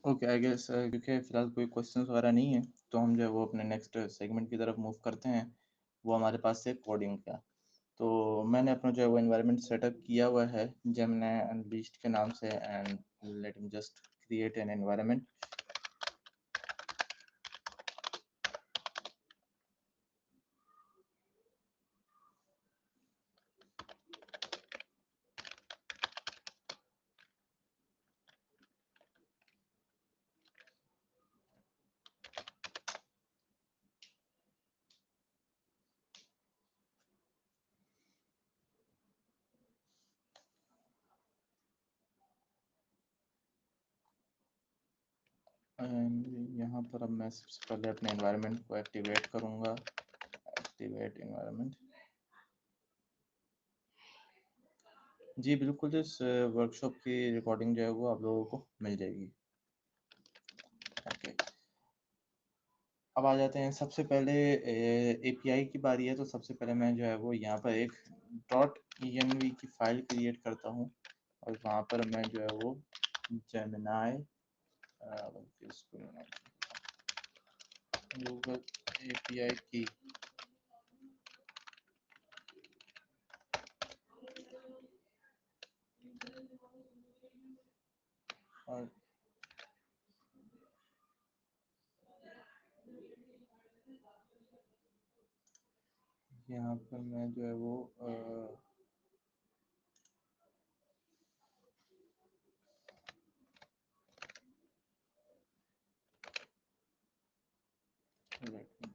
Okay, I guess क्योंकि फ़िलहाल कोई क्वेश्चंस वगैरह नहीं है, तो हम जो है वो अपने नेक्स्ट सेगमेंट की तरफ मूव करते हैं। वो हमारे पास है कोडिंग का। तो मैंने अपना जो है वो एनवायरनमेंट सेटअप किया हुआ है जेमिनी अनलीस्ड के नाम से, and let me just create an environment. And यहाँ पर अब मैं सबसे पहले अपने एनवायरनमेंट को एक्टिवेट करूँगा। Activate environment. जी बिल्कुल, इस वर्कशॉप की रिकॉर्डिंग जो है वो आप लोगों को मिल जाएगी। ओके, अब आ जाते हैं सबसे पहले एपीआई की बारी है। तो सबसे पहले मैं जो है वो यहाँ पर एक .env की फाइल क्रिएट करता हूँ, और वहाँ पर मैं जो है वो जेमिनी गूगल एपीआई की और यहाँ पर मैं जो है वो let me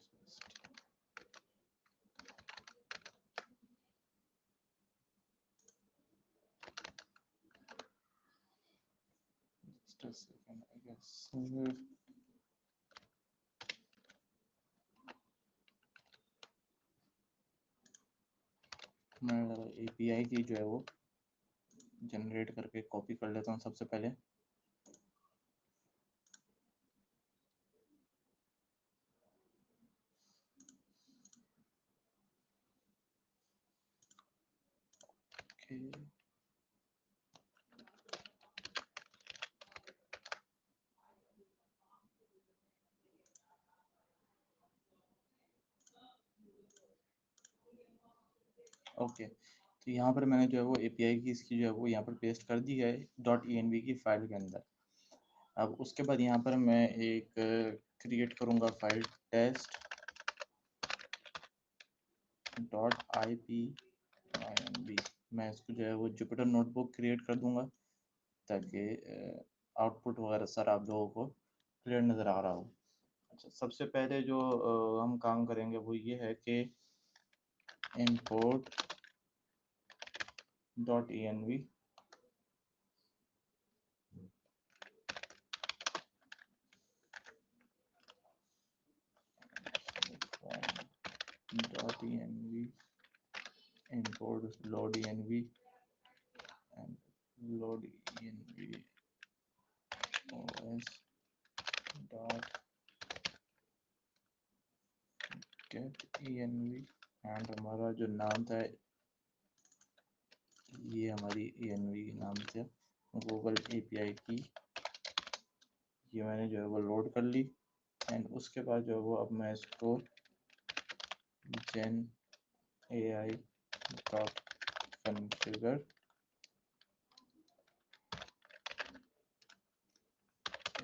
just a second, I guess. मैं एपीआई की जो है वो जनरेट करके कॉपी कर लेता हूँ सबसे पहले। ओके, ओके, तो यहाँ पर मैंने जो है वो एपीआई की इसकी जो है वो यहाँ पर पेस्ट कर दी है .env की फाइल के अंदर। अब उसके बाद यहाँ पर मैं एक क्रिएट करूँगा फाइल टेस्ट .ipynb। मैं इसको जो है वो जुपिटर नोटबुक क्रिएट कर दूँगा, ताकि आउटपुट वगैरह सर आप लोगों को क्लियर नज़र आ रहा हो। अच्छा, सबसे पहले जो हम काम करेंगे वो ये है कि import .env .env import loadenv and loadenv os dot get env, and हमारा जो नाम था ये हमारी env नाम से गूगल एपीआई की, ये मैंने जो है वो लोड कर ली। एंड उसके बाद जो है वो अब मैं इसको जेन AI dot configure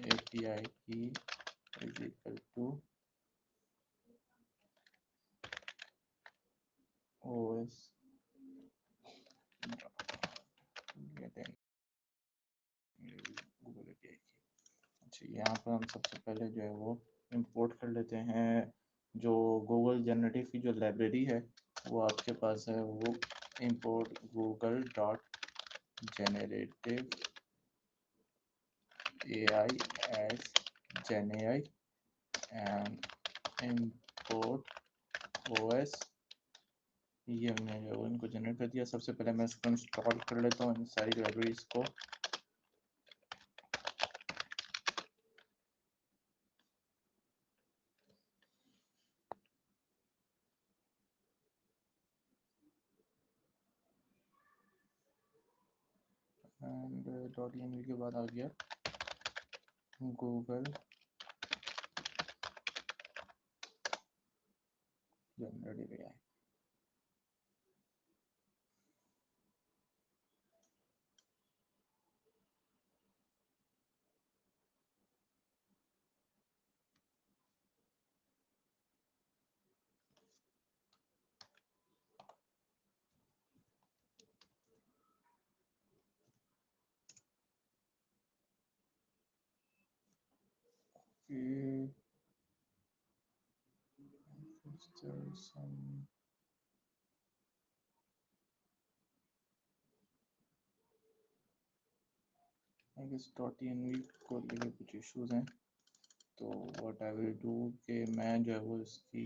API key is equal to OS getting Google API की। अच्छा, यहाँ पर हम सबसे पहले जो है वो इंपोर्ट कर लेते हैं जो गूगल जनरेटिव की जो लाइब्रेरी है वो आपके पास है, वो import Google dot generative AI as GenAI and import OS। ये हमने जो है इनको जनरेट कर दिया। सबसे पहले मैं इसको इंस्टॉल कर लेता हूँ इन सारी लाइब्रेरीज को। एंड .env के बाद आ गया Google generative AI. some I guess .env को लेके कुछ इश्यूज हैं, तो व्हाट आई विल डू कि मैं जो है वो इसकी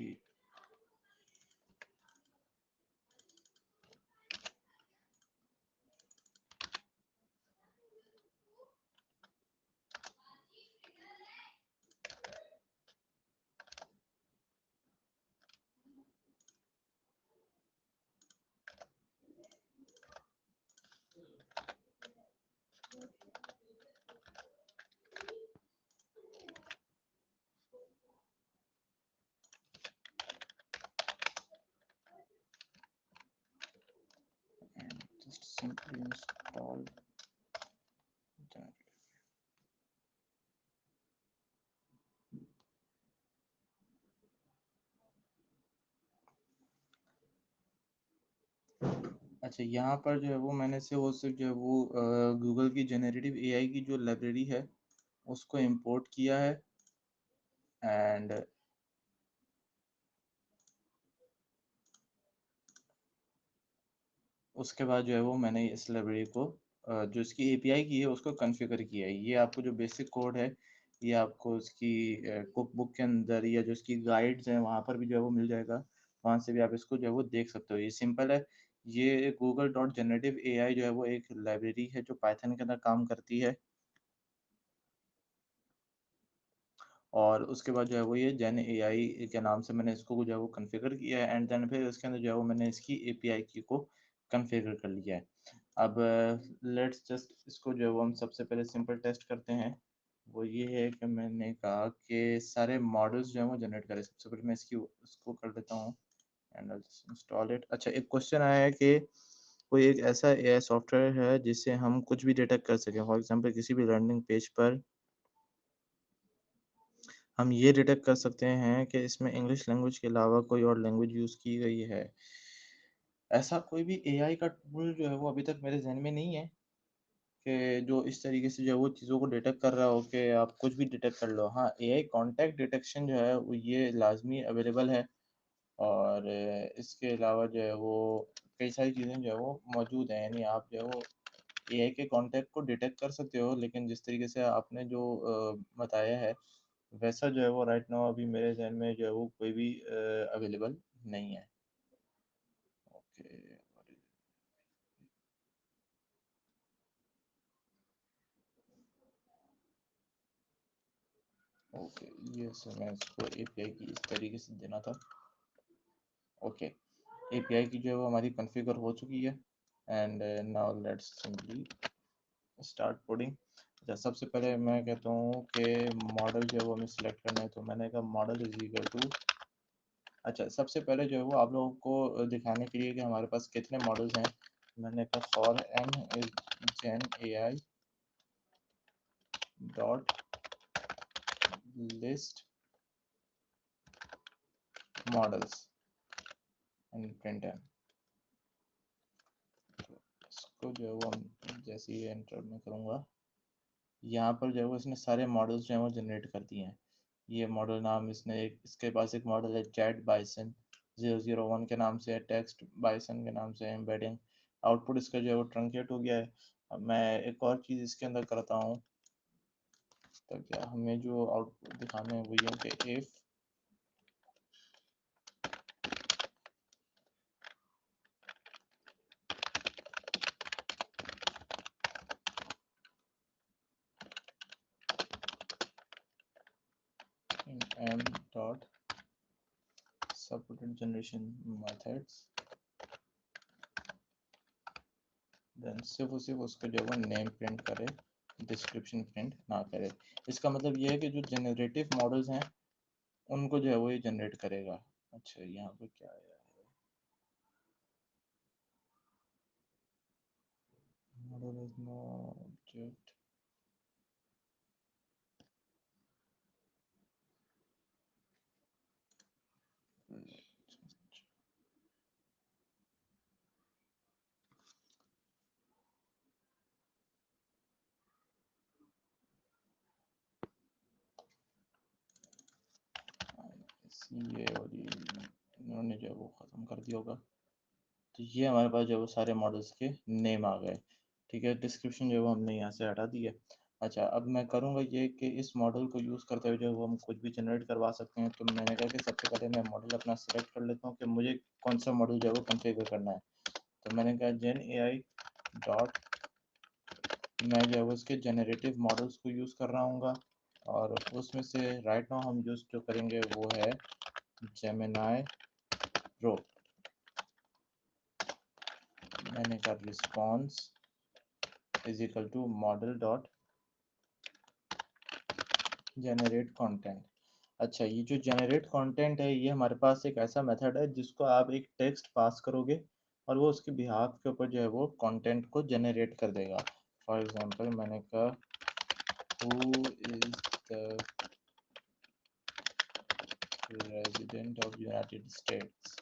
just simply install that. अच्छा, यहाँ पर जो है वो मैंने से वो सिर्फ जो है वो गूगल की जनरेटिव एआई की जो लाइब्रेरी है उसको इंपोर्ट किया है, एंड उसके बाद जो है वो मैंने इस लाइब्रेरी को जो इसकी एपीआई की है उसको कॉन्फ़िगर किया है। ये आपको जो बेसिक कोड है ये आपको उसकी कुक बुक के अंदर या जो इसकी गाइड्स हैं वहाँ पर भी जो है वो मिल जाएगा, वहाँ से भी आप इसको जो है वो देख सकते हो। ये सिंपल है। ये गूगल डॉट जनरेटिव एआई जो है वो एक लाइब्रेरी है जो पाइथन के अंदर काम करती है, और उसके बाद जो है वो ये जेन एआई के नाम से मैंने इसको जो है वो कॉन्फ़िगर किया है, एंड देन फिर इसके अंदर जो है वो मैंने इसकी एपीआई की को कॉन्फ़िगर कर लिया है। अब लेट्स जस्ट इसको जो है वो हम सबसे पहले सिंपल टेस्ट करते हैं। वो ये है कि मैंने कहा कि सारे मॉडल्स जो हैं वो जनरेट करें। सबसे पहले मैं इसको कर देता हूँ and I just install it. अच्छा, एक क्वेश्चन आया है कि कोई एक ऐसा एआई सॉफ्टवेयर है जिससे हम कुछ भी डिटेक्ट कर सकें। फॉर एग्जांपल किसी भी लैंडिंग पेज पर हम ये डिटेक्ट कर सकते हैं कि इसमें इंग्लिश लैंग्वेज के अलावा कोई और लैंग्वेज यूज़ की गई है। ऐसा कोई भी एआई का टूल जो है वो अभी तक मेरे ज़हन में नहीं है कि जो इस तरीके से जो है वो चीज़ों को डिटेक्ट कर रहा हो कि आप कुछ भी डिटेक्ट कर लो। हाँ, एआई कॉन्टैक्ट डिटेक्शन जो है वो ये लाज़मी अवेलेबल है, और इसके अलावा जो है वो कई सारी चीज़ें जो है वो मौजूद हैं। यानी आप जो है वो एआई के कॉन्टैक्ट को डिटेक्ट कर सकते हो, लेकिन जिस तरीके से आपने जो बताया है वैसा जो है वो राइट नाउ अभी मेरे ज़हन में जो है वो कोई भी अवेलेबल नहीं है। ओके, ओके, ये सो मैं इसको एपीआई की इस तरीके से देना था। ओके, एपीआई की जो है वो हमारी कॉन्फ़िगर हो चुकी है, and now let's simply start coding. अच्छा, सबसे पहले मैं कहता हूँ कि मॉडल जो है वो हमें सिलेक्ट करना है, तो मैंने कहा मॉडल इज इक्वल टू। अच्छा, सबसे पहले जो है वो आप लोगों को दिखाने के लिए कि हमारे पास कितने मॉडल्स हैं, मैंने कहा for m is gen AI dot list models and print m. इसको जो है वो हम जैसे ही एंटर में करूँगा, यहाँ पर जो है वो इसने सारे मॉडल्स जो हैं वो जनरेट कर दिए हैं। ये मॉडल नाम इसने एक, इसके पास एक मॉडल है चैट बाइसन 001 के नाम से है, टेक्स्ट बाइसन के नाम से है, एम्बेडिंग। आउटपुट इसका जो है वो ट्रंकेट हो गया है। अब मैं एक और चीज़ इसके अंदर करता हूँ, तो क्या हमें जो आउटपुट दिखाना है वो ये कि if in m dot supported generation methods, then सिर्फ और सिर्फ उसका जो है वो नेम प्रिंट करे, डिस्क्रिप्शन प्रिंट ना करे। इसका मतलब ये है कि जो जनरेटिव मॉडल्स हैं उनको जो है वो ये जनरेट करेगा। अच्छा यहाँ पे क्या है, मॉडल इज नो ऑब्जेक्ट। ये और ये इन्होंने जो है वो ख़त्म कर दिया होगा। तो ये हमारे पास जो है वो सारे मॉडल्स के नेम आ गए। ठीक है, डिस्क्रिप्शन जो है वो हमने यहाँ से हटा दी है। अच्छा, अब मैं करूँगा ये कि इस मॉडल को यूज़ करते हुए जो है वो हम कुछ भी जनरेट करवा सकते हैं। तो मैंने कहा कि सबसे पहले मैं मॉडल अपना सेलेक्ट कर लेता हूँ कि मुझे कौन सा मॉडल जो है वो कॉन्फ़िगर करना है। तो मैंने कहा जेन AI डॉट, मैं जो है वो इसके जनरेटिव मॉडल्स को यूज़ कर रहा हूँ और उसमें से राइट नाउ हम यूज़ जो करेंगे वो है जेमिनी प्रो। मैंने कहा response is equal to model dot generate content. अच्छा, ये जो जनरेट कंटेंट है ये हमारे पास एक ऐसा मेथड है जिसको आप एक टेक्स्ट पास करोगे और वो उसके बिहाफ के ऊपर जो है वो कंटेंट को जनरेट कर देगा। फॉर एग्जांपल मैंने कहा who is the president of United states,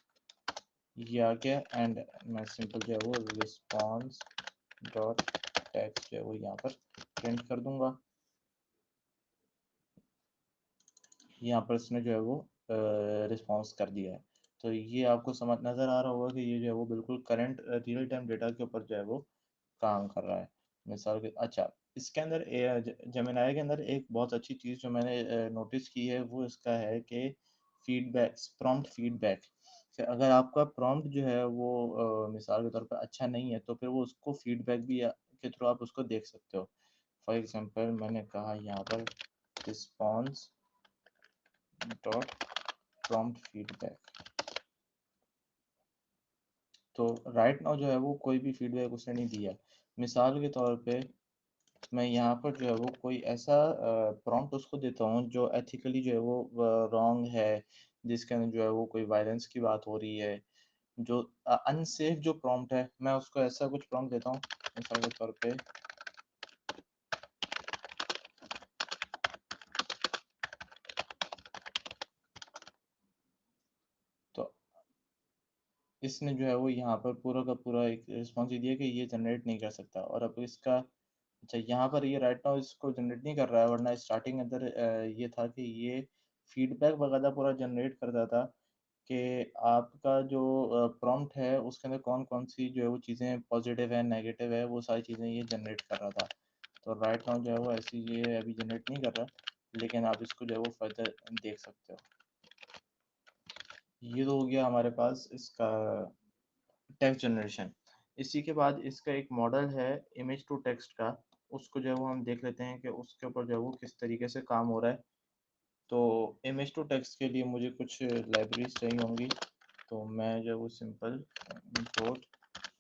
ये आ गया। एंड मैं सिंपल जो है वो रिस्पॉन्स डॉट टेक्स्ट जो है वो यहाँ पर प्रिंट कर दूंगा। यहाँ पर इसने जो है वो रिस्पॉन्स कर दिया है। तो ये आपको समझ नज़र आ रहा होगा कि ये जो है वो बिल्कुल करंट रियल टाइम डेटा के ऊपर जो है वो काम कर रहा है। मिसाल के अच्छा, इसके अंदर जेमिनाई के अंदर एक बहुत अच्छी चीज़ जो मैंने नोटिस की है वो इसका है कि फीडबैक, प्रॉम्प्ट फीडबैक। अगर आपका प्रॉम्प्ट जो है वो मिसाल के तौर पर अच्छा नहीं है तो फिर वो उसको फीडबैक भी के थ्रू आप उसको देख सकते हो। फॉर एग्जांपल मैंने कहा यहाँ पर रिस्पॉन्स डॉट प्रॉम्प्ट फीडबैक, तो राइट नाउ जो है वो कोई भी फीडबैक उसने नहीं दिया। मिसाल के तौर पे मैं यहाँ पर जो है वो कोई ऐसा प्रॉम्प्ट उसको देता हूँ जो एथिकली जो है वो रॉन्ग है, जिसके अंदर जो है वो कोई वायलेंस की बात हो रही है, जो अनसेफ जो प्रॉम्प्ट है, मैं उसको ऐसा कुछ प्रॉम्प्ट देता हूँ। मिसाल के तौर पे तो इसने जो है वो यहाँ पर पूरा का पूरा एक रिस्पॉन्स दिया कि ये जनरेट नहीं कर सकता। और अब इसका अच्छा, यहाँ पर ये राइट नाउ इसको जनरेट नहीं कर रहा है, वरना स्टार्टिंग अंदर ये था कि ये फीडबैक वगैरह पूरा जनरेट करता था कि आपका जो प्रॉम्प्ट है उसके अंदर कौन कौन सी जो है वो चीज़ें पॉजिटिव है, नेगेटिव है, वो सारी चीज़ें ये जनरेट कर रहा था। तो राइट नाउ जो है वो ऐसी ये अभी जनरेट नहीं कर रहा, लेकिन आप इसको जो है वो फर्दर देख सकते हो। ये तो हो गया हमारे पास इसका टेक्स्ट जनरेशन। इसी के बाद इसका एक मॉडल है इमेज टू टेक्स्ट का, उसको जो है वो हम देख लेते हैं कि उसके ऊपर जो है वो किस तरीके से काम हो रहा है। तो इमेज टू टेक्स्ट के लिए मुझे कुछ लाइब्रेरीज चाहिए होंगी, तो मैं जो है वो simple import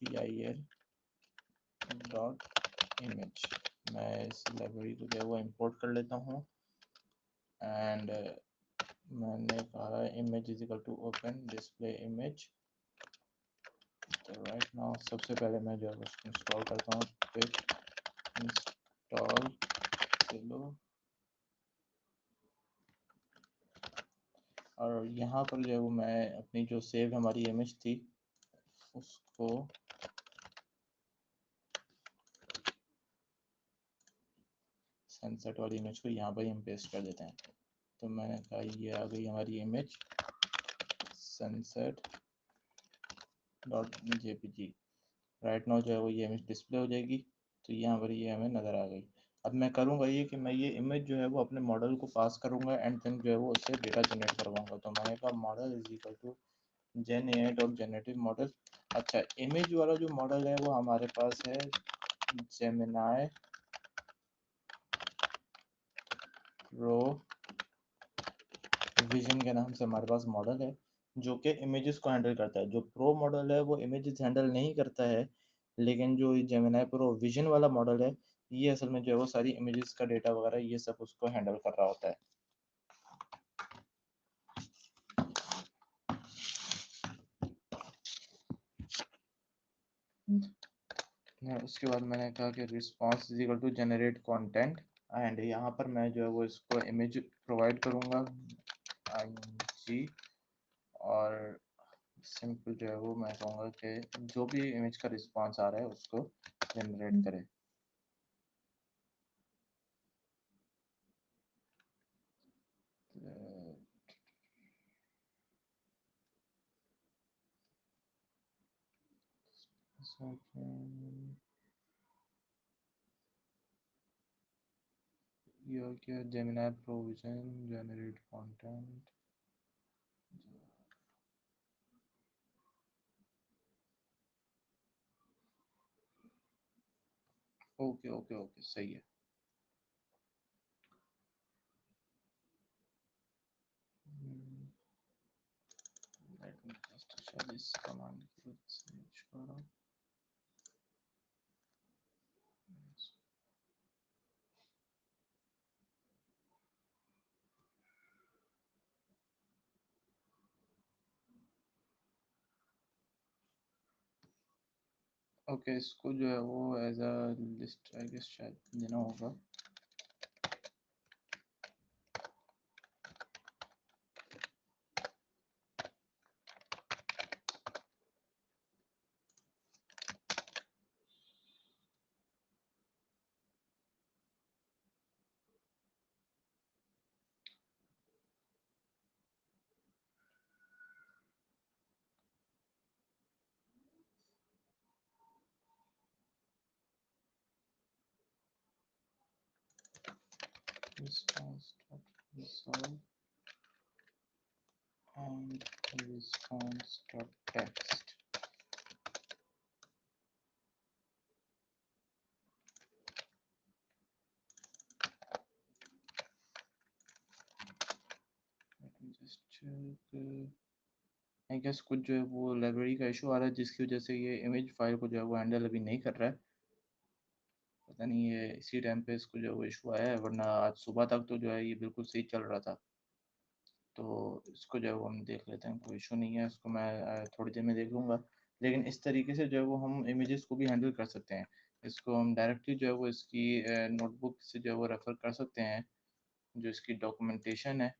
pil dot image, मैं इस लाइब्रेरी को जो है वो इंपोर्ट कर लेता हूँ। एंड मैंने कहा image is equal to open display image. तो राइट नाउ सबसे पहले मैं जो है उसको इंस्टॉल करता हूँ, पिप इंस्टॉल चलो। और यहाँ पर जो है वो मैं अपनी जो सेव हमारी इमेज थी उसको सनसेट वाली इमेज को यहाँ पर हम पेस्ट कर देते हैं। तो मैंने कहा ये आ गई हमारी image sunset dot JPG. Right now जो है वो ये इमेज डिस्प्ले हो जाएगी। तो यहाँ पर ये हमें नज़र आ गई। अब मैं करूँगा ये कि मैं ये इमेज जो है वो अपने मॉडल को पास करूँगा एंड देन जो है वो उससे डेटा जनरेट करवाऊँगा। तो मैंने कहा model is equal to gen a dot generative model. अच्छा, इमेज वाला जो मॉडल है वो हमारे पास है जेमिनाई प्रो विजन के नाम से हमारे पास मॉडल है जो कि इमेजेस को हैंडल करता है। जो प्रो मॉडल है वो इमेजेस हैंडल नहीं करता है, लेकिन जो जेमिनाई प्रो विजन वाला मॉडल है ये असल में जो है वो सारी इमेजेस का डेटा वगैरह ये सब उसको हैंडल कर रहा होता है। उसके बाद मैंने कहा कि response is equal to generate content, and यहाँ पर मैं जो है वो इसको इमेज प्रोवाइड करूँगा img, और सिंपल जो है वो मैं कहूँगा कि जो भी इमेज का रिस्पॉन्स आ रहा है उसको जनरेट करे। ये हो गया Gemini provision generate content. Okay okay okay, सही है। Let me just share this command with Sage. Okay, इसको जो है वो as a list I guess शायद देना होगा। Response.resolve and response.text. Let me just check. I guess कुछ जो है वो लाइब्रेरी का इशू आ रहा है जिसकी वजह से ये इमेज फाइल को जो है वो हैंडल अभी नहीं कर रहा है। पता नहीं ये इसी टाइम पे इसको जो है वो इशू आया है, वरना आज सुबह तक तो जो है ये बिल्कुल सही चल रहा था। तो इसको जो है वो हम देख लेते हैं, कोई इशू नहीं है, इसको मैं थोड़ी देर में देख लूँगा। लेकिन इस तरीके से जो है वो हम इमेजेस को भी हैंडल कर सकते हैं। इसको हम डायरेक्टली जो है वो इसकी नोटबुक से जो है वो रेफ़र कर सकते हैं, जो इसकी डॉक्यूमेंटेशन है।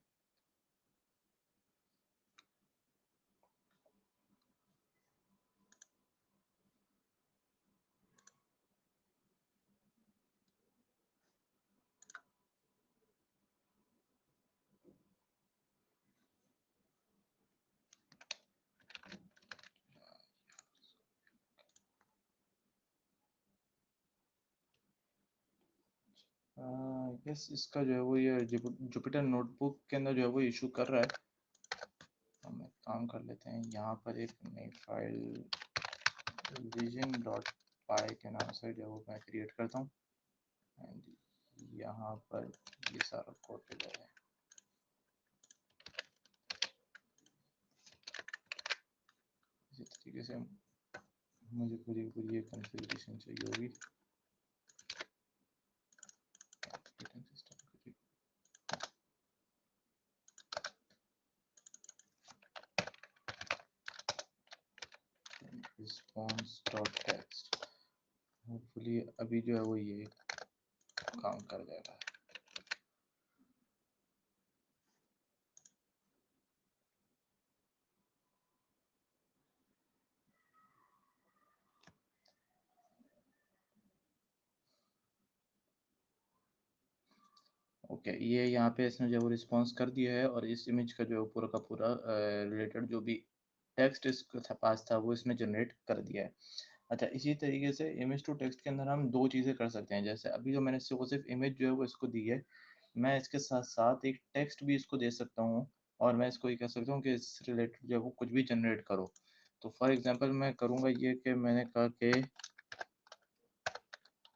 यस, इसका जो है वो ये जुपिटर नोटबुक के अंदर जो है वो इशू कर रहा है। हम एक काम कर लेते हैं, यहाँ पर एक नई फाइल विजन डॉट पाई के नाम से जो है वो मैं क्रिएट करता हूँ, एंड यहाँ पर ये सारा कोड पे जाएगा। इसी तरीके से मुझे पूरी पूरी एक कॉन्फ़िगरेशन चाहिए होगी। response.text, होपफुली अभी जो है वो ये काम कर जाएगा। ओके, ये यहाँ पे इसने जो है वो रिस्पॉन्स कर दिया है, और इस इमेज का जो है पूरा का पूरा रिलेटेड जो भी टेक्स्ट इसके पास था वो इसने जनरेट कर दिया है। अच्छा, इसी तरीके से इमेज टू टेक्स्ट के अंदर हम दो चीज़ें कर सकते हैं। जैसे अभी जो मैंने सिर्फ इमेज जो है वो इसको दी है, मैं इसके साथ साथ एक टेक्स्ट भी इसको दे सकता हूँ, और मैं इसको ये कह सकता हूँ कि इस रिलेटेड जो है वो कुछ भी जनरेट करो। तो फॉर एग्जांपल मैं करूँगा ये कि मैंने कहा कि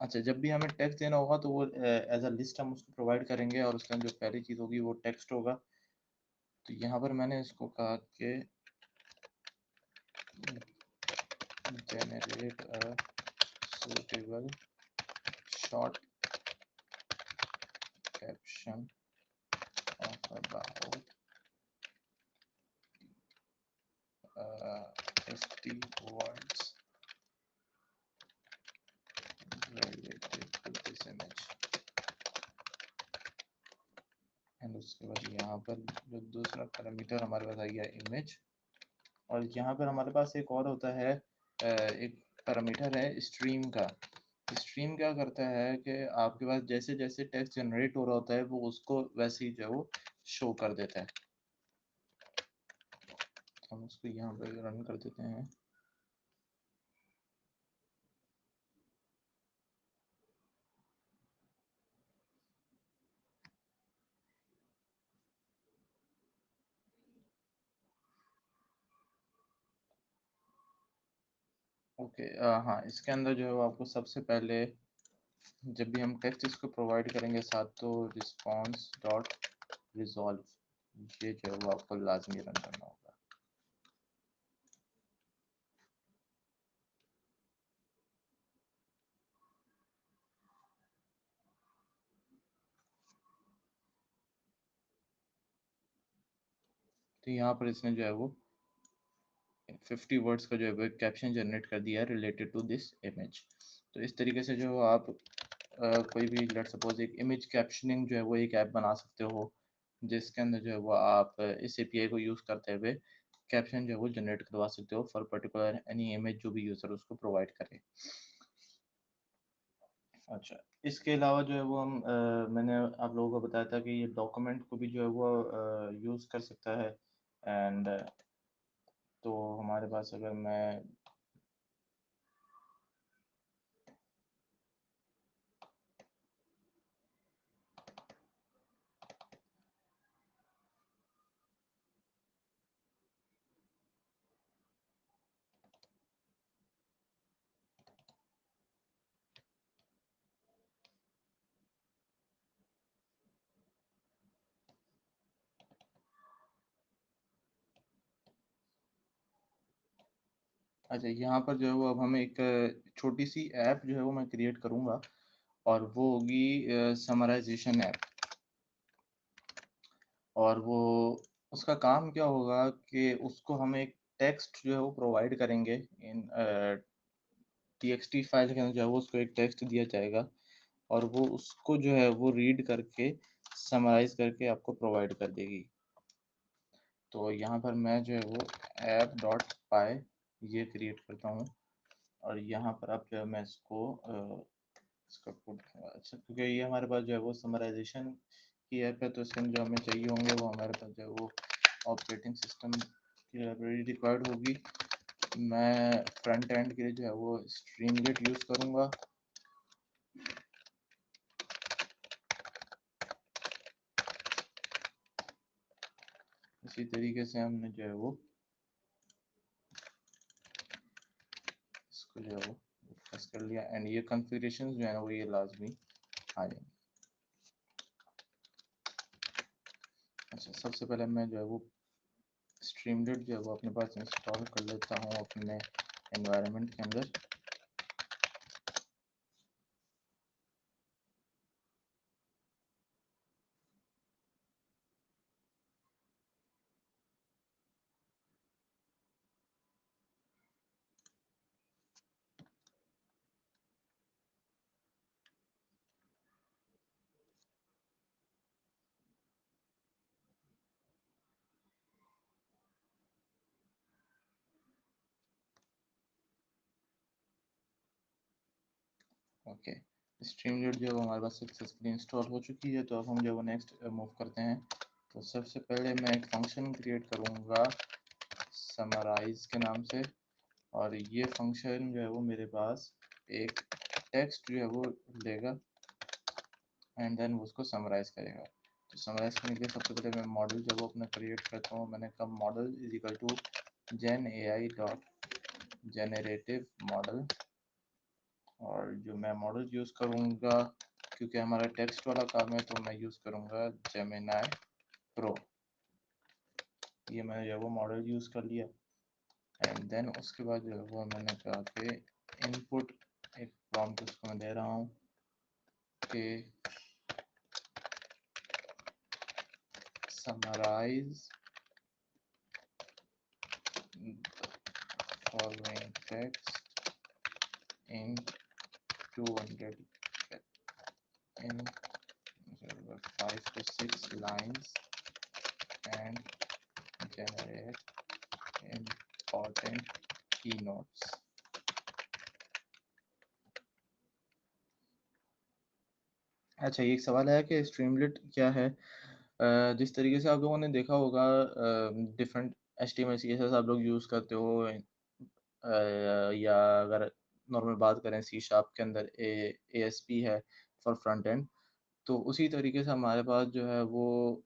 अच्छा, जब भी हमें टेक्स्ट देना होगा तो वो एज अ लिस्ट हम उसको प्रोवाइड करेंगे, और उसके अंदर जो पहली चीज़ होगी वो टेक्स्ट होगा। तो यहाँ पर मैंने इसको कहा कि generate a suitable short caption of about st words related to this image। And उसके बाद यहाँ पर जो दूसरा पैरामीटर हमारे पास आ गया इमेज, और यहाँ पर हमारे पास एक और होता है, एक पैरामीटर है स्ट्रीम का। स्ट्रीम क्या करता है कि आपके पास जैसे जैसे टेक्स्ट जनरेट हो रहा होता है वो उसको वैसे ही जो है वो शो कर देता है। हम उसको यहाँ पे रन कर देते हैं। ओके, हाँ, इसके अंदर जो है वो आपको सबसे पहले जब भी हम टेक्स्ट इसको प्रोवाइड करेंगे साथ, तो रिस्पॉन्स डॉट रिजॉल्व ये जो है वो आपको लाजमी रन करना होगा। तो यहाँ पर इसने जो है वो 50 वर्ड्स का जो है वो कैप्शन जनरेट कर दिया है रिलेटेड टू दिस इमेज। तो इस तरीके से जो आप कोई भी लेट सपोज एक इमेज कैप्शनिंग जो है वो एक ऐप बना सकते हो, जिसके अंदर जो है वो आप इस एपीआई को यूज़ करते हुए कैप्शन जो है वो जनरेट करवा सकते हो फॉर पर्टिकुलर एनी इमेज जो भी यूज़र उसको प्रोवाइड करे। अच्छा, इसके अलावा जो है वो मैंने आप लोगों को बताया था कि ये डॉक्यूमेंट को भी जो है वो यूज़ कर सकता है। एंड तो हमारे पास अगर मैं अच्छा, यहाँ पर जो है वो अब हम एक छोटी सी ऐप जो है वो मैं क्रिएट करूँगा, और वो होगी समराइजेशन ऐप। और वो उसका काम क्या होगा कि उसको हम एक टेक्स्ट जो है वो प्रोवाइड करेंगे इन txt फाइल के अंदर जो है वो उसको एक टेक्स्ट दिया जाएगा, और वो उसको जो है वो रीड करके समराइज करके आपको प्रोवाइड कर देगी। तो यहाँ पर मैं जो है वो ऐप डॉट पाई ये क्रिएट करता हूँ, और यहाँ पर अब जो है मैं इसका कोड, अच्छा, क्योंकि ये हमारे पास जो है वो समराइजेशन की ऐप है, तो इसके अंदर जो हमें चाहिए होंगे वो हमारे पास जो है वो ऑपरेटिंग सिस्टम की लाइब्रेरी रिक्वायर्ड होगी। मैं फ्रंट एंड के लिए जो है वो स्ट्रीमलेट यूज़ करूँगा। इसी तरीके से हमने जो है वो इसको जो है वो प्रेस कर लिया, एंड ये कॉन्फ़िगरेशंस जो है ना वो ये लाजमी आ जाएंगे। अच्छा, सबसे पहले मैं जो है वो स्ट्रीमलेट जो है वो अपने पास इंस्टॉल कर लेता हूँ अपने एनवायरनमेंट के अंदर। ओके, स्ट्रीमलेट जो है वो हमारे पास सक्सेसफुली इंस्टॉल हो चुकी है। तो अब हम जो है वो नेक्स्ट मूव करते हैं। तो सबसे पहले मैं एक फंक्शन क्रिएट करूँगा समराइज के नाम से, और ये फंक्शन जो है वो मेरे पास एक टेक्स्ट जो है वो लेगा एंड देन उसको समराइज करेगा। तो समराइज करने के लिए सबसे पहले मैं मॉडल जो है वो अपना क्रिएट करता हूँ। मैंने कहा model is equal to gen A I dot generative model, और जो मैं मॉडल यूज़ करूँगा क्योंकि हमारा टेक्स्ट वाला काम है तो मैं यूज़ करूँगा जेमिनाई प्रो। ये मैंने जो है वो मॉडल यूज़ कर लिया, एंड देन उसके बाद जो है वो मैंने कहा कि इनपुट एक प्रॉम्प्ट उसको मैं दे रहा हूँ कि summarize the following text in 200 in 5 to 6 lines and generate important keynotes. अच्छा, ये एक सवाल है कि स्ट्रीमलेट क्या है। जिस तरीके से आप लोगों ने देखा होगा डिफरेंट HTML CSS आप लोग यूज़ करते हो, या अगर नॉर्मल बात करें सी शार्प के अंदर ASP है फॉर फ्रंट एंड, तो उसी तरीके से हमारे पास जो है वो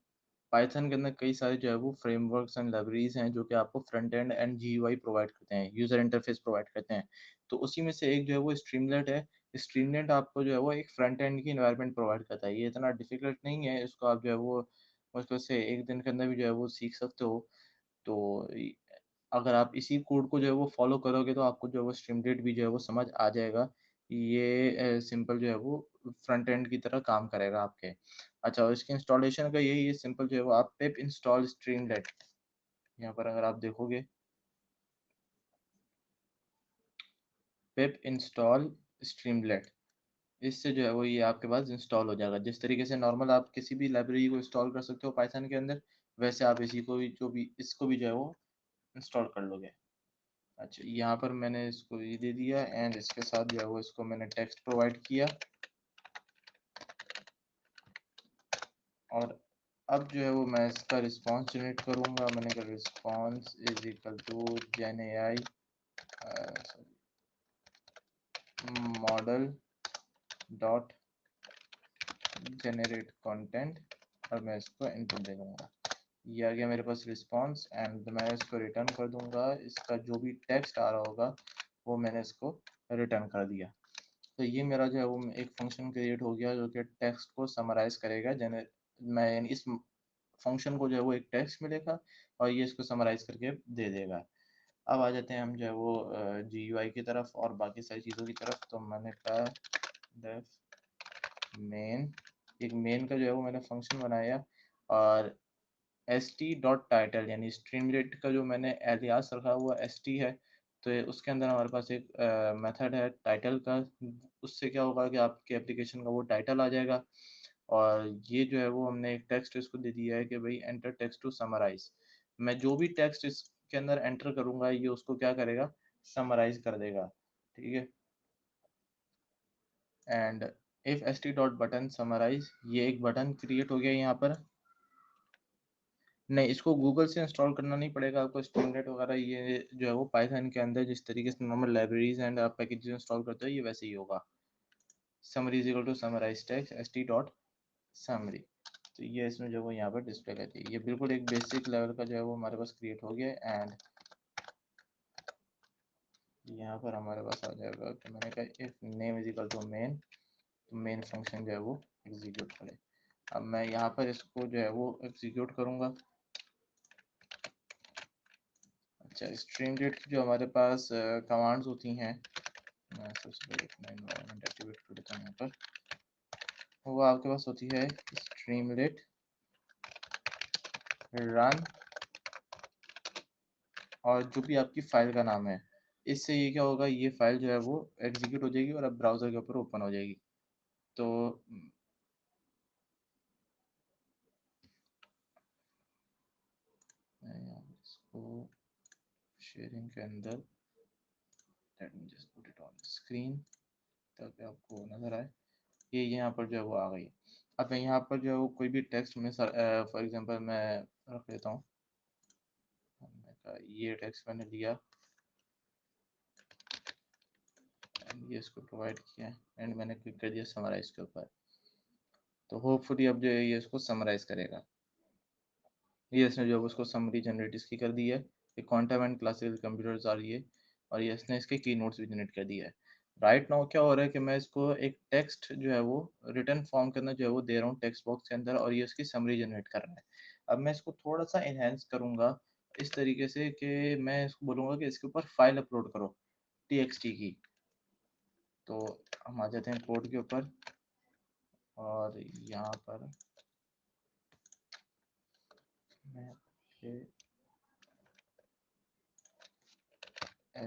पाइथन के अंदर कई सारे जो है वो फ्रेमवर्क्स एंड लाइब्रेरीज हैं जो कि आपको front end and GUI provide करते हैं, यूज़र इंटरफेस प्रोवाइड करते हैं। तो उसी में से एक जो है वो स्ट्रीमलेट है। स्ट्रीमलेट आपको जो है वो एक फ्रंट एंड की इन्वायरमेंट प्रोवाइड करता है। ये इतना डिफिकल्ट नहीं है, इसको आप जो है वो मुश्किल से 1 दिन के अंदर भी जो है वो सीख सकते हो। तो अगर आप इसी कोड को जो है वो फॉलो करोगे तो आपको जो है वो स्ट्रीमलेट भी जो है वो समझ आ जाएगा। ये सिंपल जो है वो फ्रंट एंड की तरह काम करेगा आपके। अच्छा, और इसके इंस्टॉलेशन का यही है सिंपल जो है वो आप पिप इंस्टॉल स्ट्रीमलेट, यहाँ पर अगर आप देखोगे पिप इंस्टॉल स्ट्रीमलेट, इससे जो है वो ये आपके पास इंस्टॉल हो जाएगा। जिस तरीके से नॉर्मल आप किसी भी लाइब्रेरी को इंस्टॉल कर सकते हो पाइथन के अंदर, वैसे आप इसी को भी इसको भी जो है वो इंस्टॉल कर लोगे। अच्छा, यहाँ पर मैंने इसको ये दे दिया एंड इसके साथ जो है वो इसको मैंने टेक्स्ट प्रोवाइड किया। और अब जो है वो मैं इसका रिस्पांस जनरेट करूँगा। मैंने कहा response is equal to GenAI model dot generate content, और मैं इसको इनपुट दे दूँगा। ये आ गया मेरे पास रिस्पांस एंड मैं इसको रिटर्न कर दूँगा। इसका जो भी टेक्स्ट आ रहा होगा वो मैंने इसको रिटर्न कर दिया। तो ये मेरा जो है वो एक फंक्शन क्रिएट हो गया जो कि टेक्स्ट को समराइज़ करेगा। मैं यानी इस फंक्शन को जो है वो एक टेक्स्ट मिलेगा और ये इसको समराइज़ करके दे देगा। अब आ जाते हैं हम जो है वो GUI की तरफ और बाकी सारी चीज़ों की तरफ। तो मैंने कहा डेफ मेन, एक मेन का जो है वो मैंने फंक्शन बनाया और st.title यानी स्ट्रीमलेट का जो मैंने एलियास रखा हुआ st है। तो उसके अंदर हमारे पास एक मेथड है टाइटल का। उससे क्या होगा कि आपके एप्लीकेशन का वो टाइटल आ जाएगा। और ये जो है वो हमने एक टेक्स्ट इसको दे दिया है कि भाई एंटर टेक्स्ट टू समराइज। मैं जो भी टेक्स्ट इसके अंदर एंटर करूंगा ये उसको क्या करेगा, समराइज कर देगा। ठीक है। एंड इफ st.button समराइज, ये एक बटन क्रिएट हो गया यहाँ पर। नहीं, इसको गूगल से इंस्टॉल करना नहीं पड़ेगा आपको। स्ट्रीमलेट वगैरह ये जो है वो पाइथन के अंदर जिस तरीके से नॉर्मल लाइब्रेरीज एंड आप पैकेजेस इंस्टॉल करते हो ये वैसे ही होगा। Summary is equal to summarize text st dot summary. तो ये इसमें जो है वो यहाँ पर डिस्प्ले करती है। ये बिल्कुल एक बेसिक लेवल का जो है वो हमारे पास क्रिएट हो गया। एंड यहाँ पर हमारे पास आ जाएगा कि मैंने कहा if name is equal to main, तो मेन फंक्शन जो है वो एग्जीक्यूट करे। अब मैं यहाँ पर इसको जो है वो एग्जीक्यूट करूँगा। अच्छा, स्ट्रीमलेट की जो हमारे पास कमांड्स होती हैं, मैं सबसे पहले अपना एनवायरनमेंट एक्टिवेट कर देता हूँ यहाँ पर। वो आपके पास होती है स्ट्रीमलेट रन, और जो भी आपकी फाइल का नाम है। इससे ये क्या होगा, ये फाइल जो है वो एग्जीक्यूट हो जाएगी और अब ब्राउज़र के ऊपर ओपन हो जाएगी। तो मैं यहाँ इसको शेयरिंग के अंदर, let me just put it on screen ताकि आपको नज़र आए। ये यहाँ पर जो है वो आ गई। अब मैं यहाँ पर जो है वो कोई भी टेक्स्ट में फॉर एग्जांपल मैं रख लेता हूँ। ये टेक्स्ट मैंने लिया, ये इसको प्रोवाइड किया एंड मैंने क्लिक कर दिया समराइज के ऊपर। तो होपफुली अब जो है ये इसको समराइज करेगा। ये इसने जो है उसको समरी जनरेट इसकी कर दी है। एक क्वांटम एंड क्लासिकल कंप्यूटर्स आ रही है और ये इसने इसके की नोट्स भी जनरेट कर दिया है। राइट नाउ क्या हो रहा है कि मैं इसको एक टेक्स्ट जो है वो रिटर्न फॉर्म के अंदर जो है वो दे रहा हूँ टेक्स्ट बॉक्स के अंदर, और ये इसकी समरी जनरेट कर रहा है। अब मैं इसको थोड़ा सा इन्हेंस करूँगा इस तरीके से कि मैं इसको बोलूँगा कि इसके ऊपर फाइल अपलोड करो TXT की। तो हम आ जाते हैं कोड के ऊपर और यहाँ पर मैं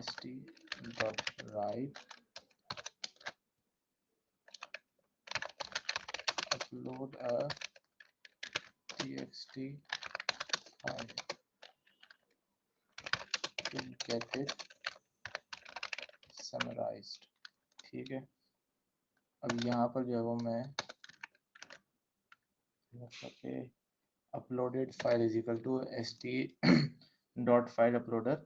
st.write upload a txt file to get it summarized। ठीक है, अब यहाँ पर जो है वो मैं uploaded file is equal to st.file uploader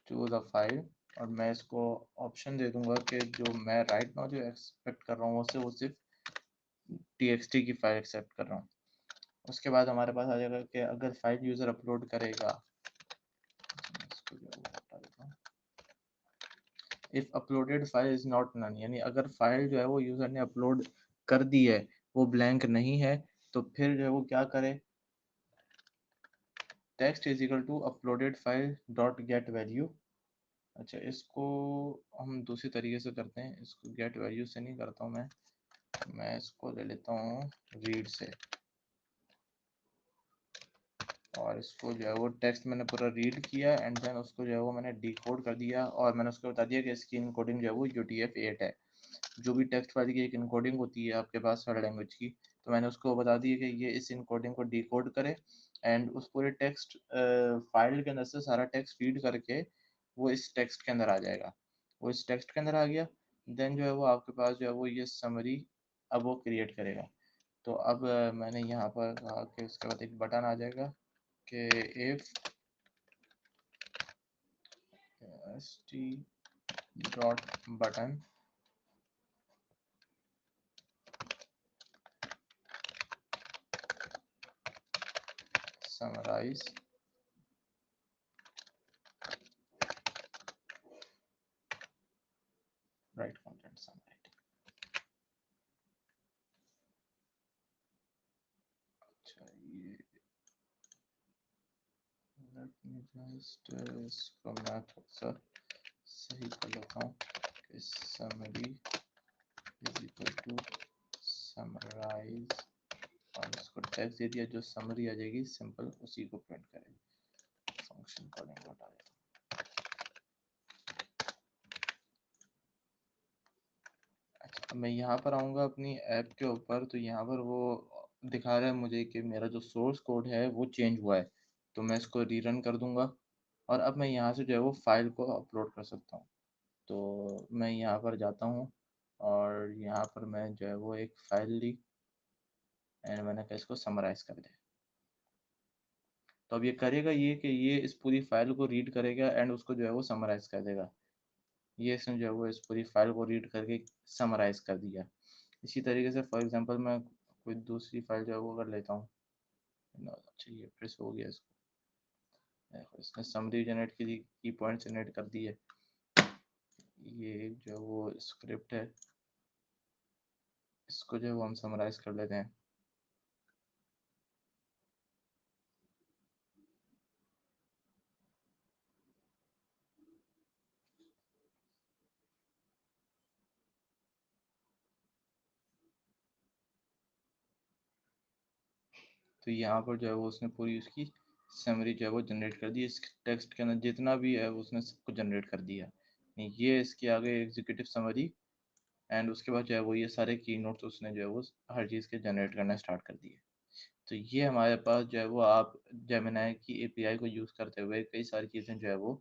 to the file, और मैं इसको ऑप्शन दे दूंगा कि जो मैं राइट नाउ जो एक्सपेक्ट कर रहा हूँ वो सिर्फ txt की फाइल एक्सेप्ट कर रहा हूँ। उसके बाद हमारे पास आ जाएगा कि अगर फाइल यूज़र अपलोड करेगा, इसको जो है वो हटा देता हूँ, if uploaded file is not none, यानी अगर फाइल जो है वो यूज़र ने अपलोड कर दी है, वो ब्लैंक नहीं है, तो फिर जो है वो क्या करे, text is equal to uploaded file dot get value. अच्छा, इसको हम दूसरी तरीके से करते हैं, इसको गेट वैल्यू से नहीं करता हूँ मैं इसको ले लेता हूँ रीड से, और इसको जो है वो टेक्स्ट मैंने पूरा रीड किया एंड देन उसको जो है वो मैंने डिकोड कर दिया, और मैंने उसको बता दिया कि इसकी इनकोडिंग जो है वो UTF-8 है। जो भी टेक्स्ट फाइल की एक इनकोडिंग होती है आपके पास हर लैंग्वेज की, तो मैंने उसको बता दिया कि ये इस इनकोडिंग को डिकोड करे एंड उस पूरे टेक्स्ट फाइल के अंदर से सारा टेक्स्ट रीड करके वो इस टेक्स्ट के अंदर आ जाएगा। वो इस टेक्स्ट के अंदर आ गया, देन जो है वो आपके पास जो है वो ये समरी अब वो क्रिएट करेगा। तो अब मैंने यहाँ पर कहा कि उसके बाद एक बटन आ जाएगा कि if st.button summarize write content summary। अच्छा, ये let me just इसको मैं थोड़ा सा सही कर लेता हूँ कि summary is equal to summarize, और इसको टेक्स्ट दे दिया, जो समरी आ जाएगी सिंपल उसी को प्रिंट करें। फंक्शन कॉलिंग हटा देता हूँ। अच्छा, मैं यहाँ पर आऊँगा अपनी ऐप के ऊपर, तो यहाँ पर वो दिखा रहा है मुझे कि मेरा जो सोर्स कोड है वो चेंज हुआ है, तो मैं इसको रीरन कर दूंगा, और अब मैं यहाँ से जो है वो फाइल को अपलोड कर सकता हूँ। तो मैं यहाँ पर जाता हूँ और यहाँ पर मैं जो है वो एक फ़ाइल ली एंड मैंने कहा इसको समराइज़ कर दे। तो अब ये करेगा ये कि ये इस पूरी फाइल को रीड करेगा एंड उसको जो है वो समराइज़ कर देगा। ये इसने जो है वो इस पूरी फाइल को रीड करके समराइज़ कर दिया। इसी तरीके से फॉर एग्जांपल मैं कोई दूसरी फाइल जो है वो कर लेता हूँ। अच्छा, ये फिर से हो गया, इसको इसने समरी जनरेट की पॉइंट जनरेट कर दी है। ये जो है वो स्क्रिप्ट है, इसको जो है वो हम समराइज़ कर लेते हैं। तो यहाँ पर जो है वो उसने पूरी उसकी समरी जो है वो जनरेट कर दी, इस टेक्स्ट के अंदर जितना भी है उसने सबको जनरेट कर दिया। ये इसके आगे एग्जीक्यूटिव समरी, एंड उसके बाद जो है वो ये सारे की नोट्स उसने जो है वो हर चीज़ के जनरेट करना स्टार्ट कर दिए। तो ये हमारे पास जो है वो आप जेमिनाई की एपीआई को यूज़ करते हुए कई सारी चीज़ें जो है वो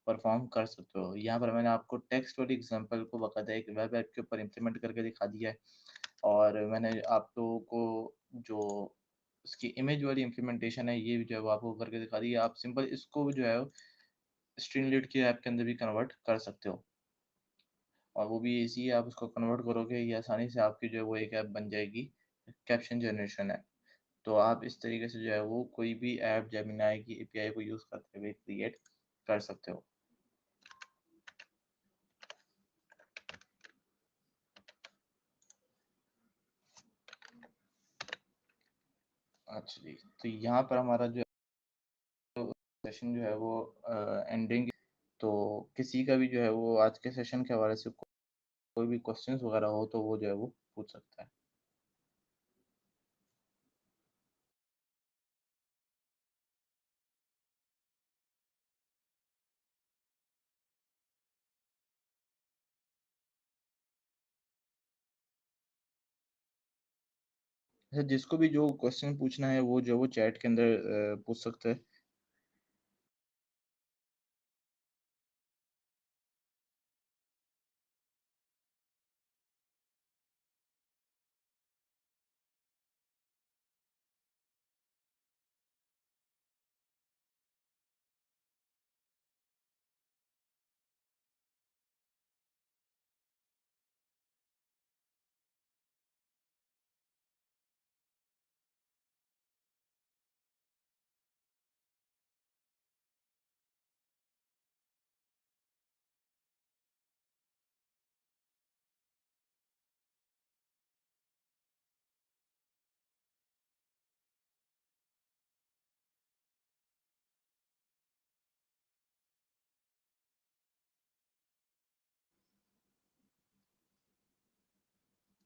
परफॉर्म कर सकते हो। यहाँ पर मैंने आपको टेक्स्ट वाली एग्जांपल को बाकायदा एक वेब ऐप के ऊपर इम्प्लीमेंट करके दिखा दिया है, और मैंने आप लोगों को जो उसकी इमेज वाली इम्प्लीमेंटेशन है ये भी जो है वो आपको करके दिखा दी है। आप सिंपल इसको जो है स्ट्रीमलीड की ऐप के अंदर भी कन्वर्ट कर सकते हो, और वो भी इजी है। आप उसको कन्वर्ट करोगे ये आसानी से आपकी जो है वो एक ऐप बन जाएगी, कैप्शन जनरेशन ऐप। तो आप इस तरीके से जो है वो कोई भी ऐप जेमिनाई की एपीआई को यूज़ करते हुए क्रिएट कर सकते हो। अच्छा जी, तो यहाँ पर हमारा जो सेशन जो है वो एंडिंग। तो किसी का भी जो है वो आज के सेशन के हवाले से कोई भी क्वेश्चंस वगैरह हो तो वो जो है वो पूछ सकता है। अच्छा, जिसको भी जो क्वेश्चन पूछना है वो जो है वो चैट के अंदर पूछ सकता है।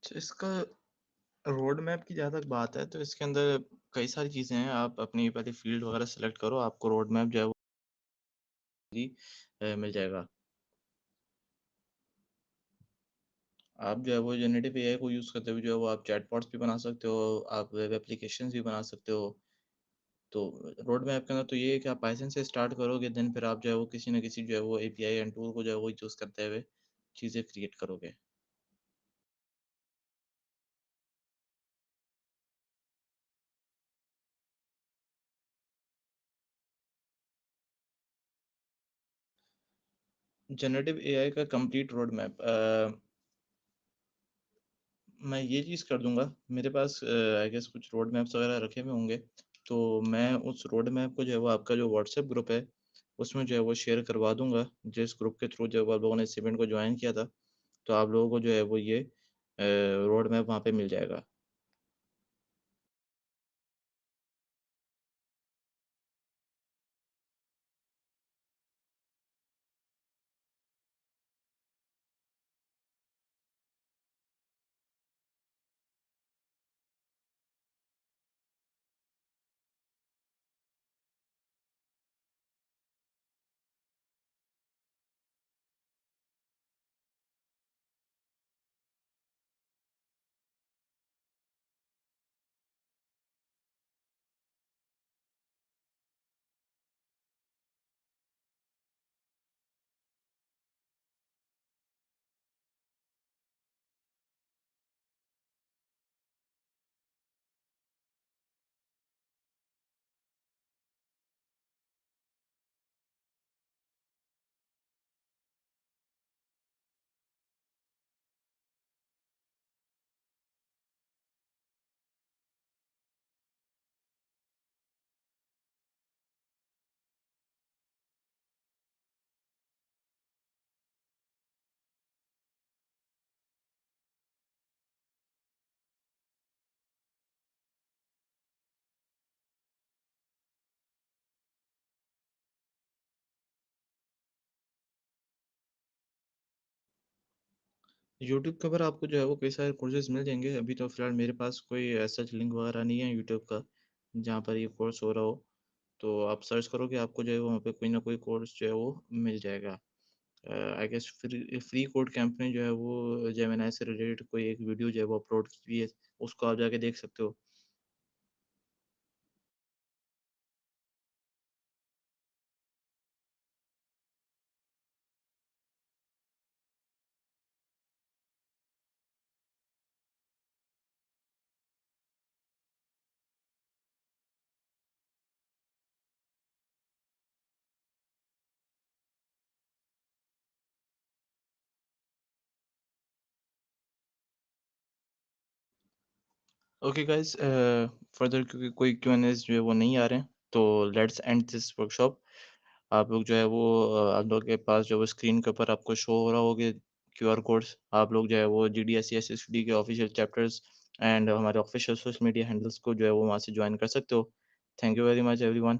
अच्छा, इसका रोड मैप की जहाँ तक बात है तो इसके अंदर कई सारी चीज़ें हैं। आप अपनी पहले फ़ील्ड वगैरह सेलेक्ट करो, आपको रोड मैप जो है वो भी मिल जाएगा। आप जो है वो जेनेटिव एआई को यूज़ करते हुए जो है वो आप चैटबॉट्स भी बना सकते हो, आप वेब एप्लीकेशंस भी बना सकते हो। तो रोड मैप के अंदर तो ये है कि आप पाइथन से स्टार्ट करोगे, देन फिर आप जो है वो किसी न किसी जो है वो एपीआई एंड टूल को जो है वो यूज़ करते हुए चीज़ें क्रिएट करोगे। जेनेटिव एआई का कंप्लीट रोड मैप मैं ये चीज़ कर दूँगा, मेरे पास आई गेस कुछ रोड मैप्स वगैरह रखे हुए होंगे, तो मैं उस रोड मैप को जो है वो आपका जो व्हाट्सएप ग्रुप है, उसमें जो है वो शेयर करवा दूँगा, जिस ग्रुप के थ्रू जो है वो आप लोगों ने इस इवेंट को जॉइन किया था, तो आप लोगों को जो है वो ये रोड मैप वहाँ पे मिल जाएगा। यूट्यूब के ऊपर आपको जो है वो कई सारे कोर्सेज़ मिल जाएँगे, अभी तो फ़िलहाल मेरे पास कोई ऐसा लिंक वगैरह नहीं है यूट्यूब का, जहाँ पर ये कोर्स हो रहा हो, तो आप सर्च करोगे आपको जो है वहाँ पे कोई ना कोई कोर्स जो है वो मिल जाएगा। I guess free free code camp ने जो है वो जेमिनी से रिलेटेड कोई एक वीडियो जो है वो अपलोड की हुई है, उसको आप जाके देख सकते हो। ओके गाइस, फर्दर क्योंकि कोई क्यूएनएस जो है वो नहीं आ रहे हैं, तो लेट्स एंड दिस वर्कशॉप। आप लोग जो है वो आप लोग के पास जो है वो स्क्रीन के ऊपर आपको शो हो रहा होगा क्यूआर कोड्स। आप लोग जो है वो GDSC के ऑफिशियल चैप्टर्स एंड हमारे ऑफिशियल सोशल मीडिया हैंडल्स को जो है वो वहाँ से ज्वाइन कर सकते हो। Thank you very much everyone.